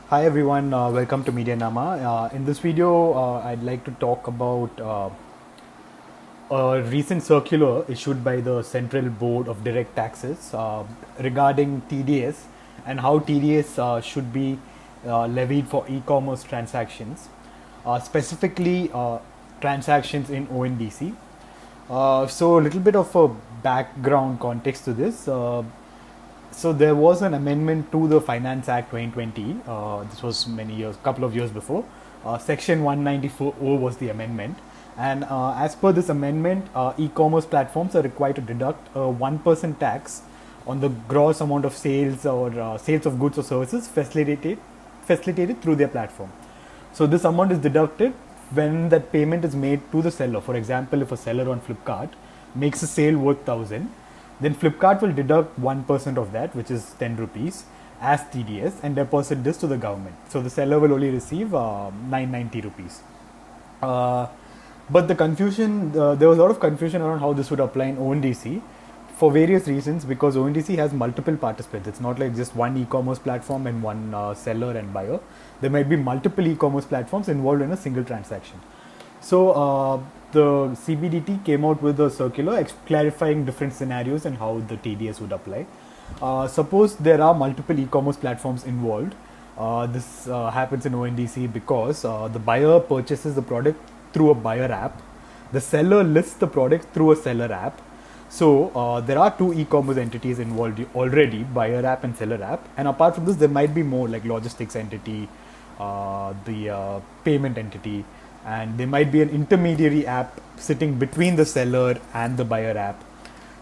Hi everyone, welcome to MediaNama. In this video, I'd like to talk about a recent circular issued by the Central Board of Direct Taxes regarding TDS and how TDS should be levied for e-commerce transactions, specifically transactions in ONDC. So a little bit of a background context to this. So there was an amendment to the Finance Act 2020. This was couple of years before. Section 194O was the amendment, and as per this amendment, e-commerce platforms are required to deduct a 1% tax on the gross amount of sales or sales of goods or services facilitated through their platform. So this amount is deducted when that payment is made to the seller. For example, if a seller on Flipkart makes a sale worth 1000, then Flipkart will deduct 1% of that, which is 10 rupees, as TDS and deposit this to the government. So the seller will only receive 990 rupees. But there was a lot of confusion around how this would apply in ONDC for various reasons, because ONDC has multiple participants. It's not like just one e-commerce platform and one seller and buyer. There might be multiple e-commerce platforms involved in a single transaction. So the CBDT came out with a circular clarifying different scenarios and how the TDS would apply. Suppose there are multiple e-commerce platforms involved. This happens in ONDC because the buyer purchases the product through a buyer app. The seller lists the product through a seller app. So there are two e-commerce entities involved already, buyer app and seller app. And apart from this, there might be more like logistics entity, the payment entity, and there might be an intermediary app sitting between the seller and the buyer app.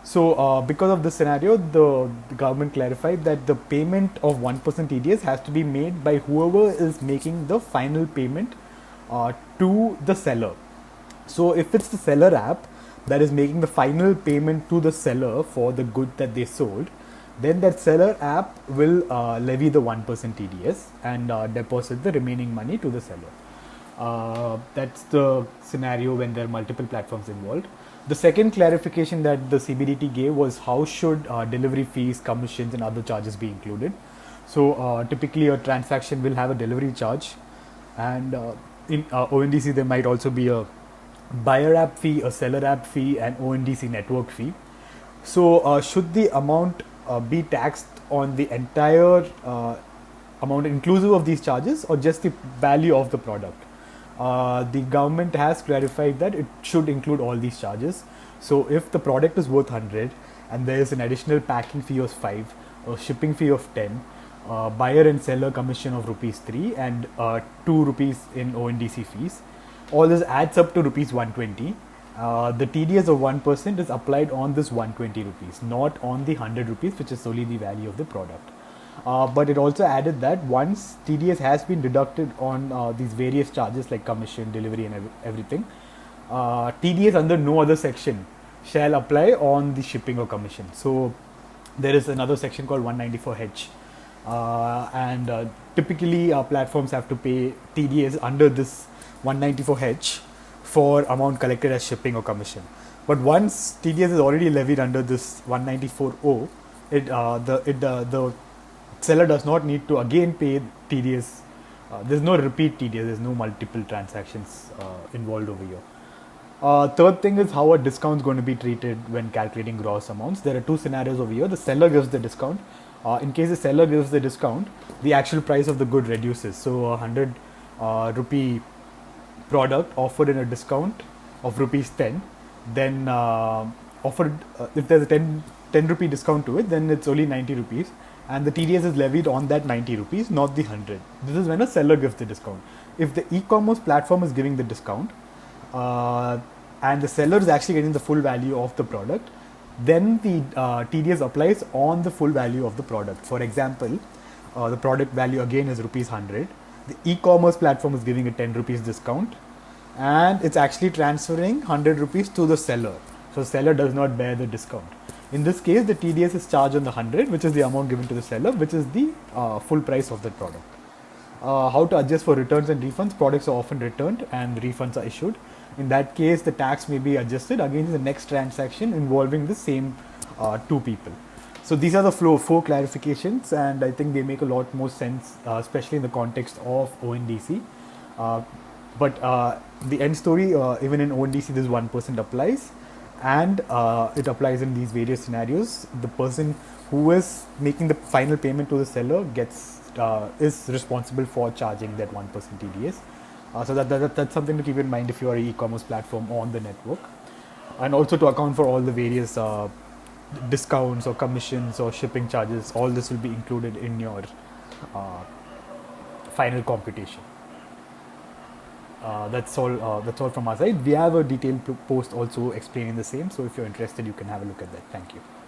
So because of this scenario, the government clarified that the payment of 1% TDS has to be made by whoever is making the final payment to the seller. So if it's the seller app that is making the final payment to the seller for the good that they sold, then that seller app will levy the 1% TDS and deposit the remaining money to the seller. That's the scenario when there are multiple platforms involved. The second clarification that the CBDT gave was how should delivery fees, commissions, and other charges be included. So typically a transaction will have a delivery charge, and in ONDC there might also be a buyer app fee, a seller app fee, and ONDC network fee. So should the amount be taxed on the entire amount inclusive of these charges, or just the value of the product? The government has clarified that it should include all these charges. So if the product is worth 100 and there is an additional packing fee of 5, a shipping fee of 10, buyer and seller commission of rupees 3, and 2 rupees in ONDC fees, all this adds up to rupees 120. The TDS of 1% is applied on this 120 rupees, not on the 100 rupees, which is solely the value of the product. But it also added that once TDS has been deducted on these various charges like commission, delivery, and everything, TDS under no other section shall apply on the shipping or commission. So there is another section called 194H, and typically platforms have to pay TDS under this 194H for amount collected as shipping or commission. But once TDS is already levied under this 194O, the seller does not need to again pay TDS. There's no repeat TDS. There's no multiple transactions involved over here. Third thing is how a discount is going to be treated when calculating gross amounts. There are two scenarios over here. The seller gives the discount. In case the seller gives the discount, the actual price of the good reduces. So 100 rupee product offered in a discount of rupees 10, then offered if there's a 10 rupee discount to it, then it's only 90 rupees, and the TDS is levied on that 90 rupees, not the 100. This is when a seller gives the discount. If the e-commerce platform is giving the discount and the seller is actually getting the full value of the product, then the TDS applies on the full value of the product. For example, the product value again is rupees 100. The e-commerce platform is giving a 10 rupees discount, and it's actually transferring 100 rupees to the seller. So the seller does not bear the discount. In this case, the TDS is charged on the 100, which is the amount given to the seller, which is the full price of the product. How to adjust for returns and refunds? Products are often returned and refunds are issued. In that case, the tax may be adjusted against the next transaction involving the same two people. So these are the four clarifications, and I think they make a lot more sense, especially in the context of ONDC. Uh, but the end story, even in ONDC, this 1% applies, and it applies in these various scenarios. The person who is making the final payment to the seller is responsible for charging that 1% TDS. That's something to keep in mind if you are an e-commerce platform on the network, and also to account for all the various discounts or commissions or shipping charges. All this will be included in your uh, final computation. That's all. That's all from our side. We have a detailed post also explaining the same. So if you're interested, you can have a look at that. Thank you.